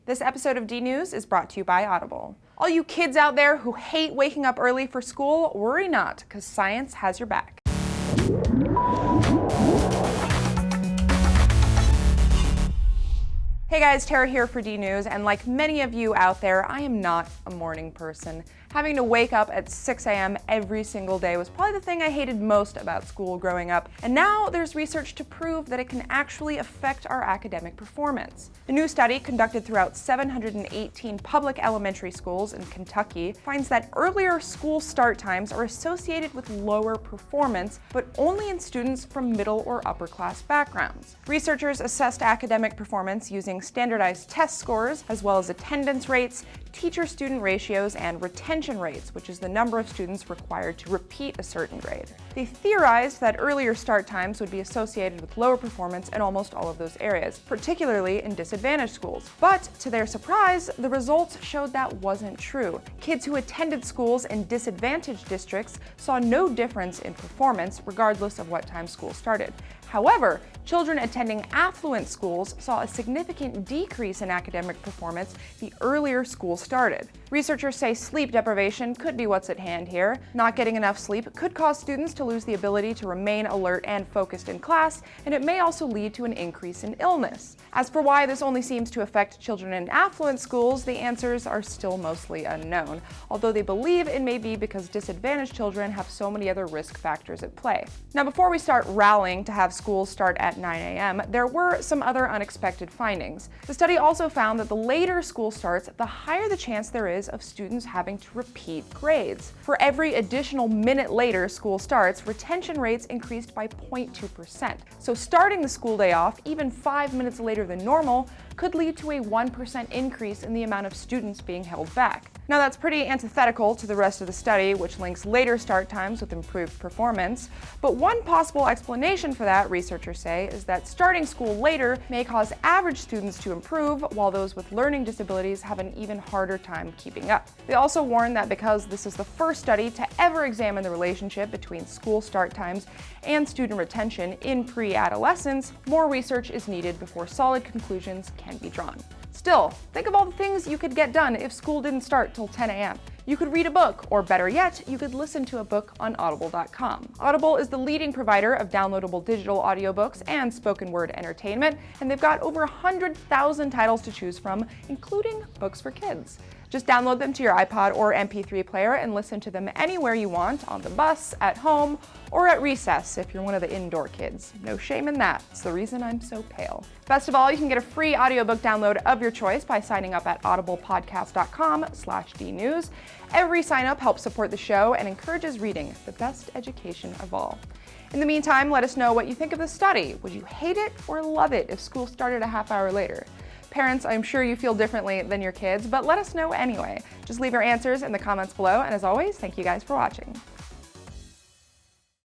This episode of DNews is brought to you by Audible. All you kids out there who hate waking up early for school, worry not, because science has your back. Hey guys, Tara here for DNews, and like many of you out there, I am not a morning person. Having to wake up at 6 a.m. every single day was probably the thing I hated most about school growing up, and now there's research to prove that it can actually affect our academic performance. A new study conducted throughout 718 public elementary schools in Kentucky finds that earlier school start times are associated with lower performance, but only in students from middle or upper class backgrounds. Researchers assessed academic performance using standardized test scores, as well as attendance rates, teacher-student ratios, and retention rates, which is the number of students required to repeat a certain grade. They theorized that earlier start times would be associated with lower performance in almost all of those areas, particularly in disadvantaged schools. But to their surprise, the results showed that wasn't true. Kids who attended schools in disadvantaged districts saw no difference in performance, regardless of what time school started. However, children attending affluent schools saw a significant decrease in academic performance the earlier school started. Researchers say sleep deprivation could be what's at hand here. Not getting enough sleep could cause students to lose the ability to remain alert and focused in class, and it may also lead to an increase in illness. As for why this only seems to affect children in affluent schools, the answers are still mostly unknown, although they believe it may be because disadvantaged children have so many other risk factors at play. Now, before we start rallying to have schools start at 9 a.m., there were some other unexpected findings. The study also found that the later school starts, the higher the chance there is of students having to repeat grades. For every additional minute later school starts, retention rates increased by 0.2%. So starting the school day off even 5 minutes later than normal could lead to a 1% increase in the amount of students being held back. Now that's pretty antithetical to the rest of the study, which links later start times with improved performance. But one possible explanation for that, researchers say, is that starting school later may cause average students to improve, while those with learning disabilities have an even harder time keeping up. They also warn that because this is the first study to ever examine the relationship between school start times and student retention in pre-adolescence, more research is needed before solid conclusions can be drawn. Still, think of all the things you could get done if school didn't start till 10 a.m. You could read a book, or better yet, you could listen to a book on Audible.com. Audible is the leading provider of downloadable digital audiobooks and spoken word entertainment, and they've got over 100,000 titles to choose from, including books for kids. Just download them to your iPod or MP3 player and listen to them anywhere you want, on the bus, at home, or at recess if you're one of the indoor kids. No shame in that. It's the reason I'm so pale. Best of all, you can get a free audiobook download of your choice by signing up at audiblepodcast.com/dnews. Every sign up helps support the show and encourages reading, the best education of all. In the meantime, let us know what you think of the study. Would you hate it or love it if school started a half hour later? Parents, I'm sure you feel differently than your kids, but let us know anyway. Just leave your answers in the comments below, and as always, thank you guys for watching.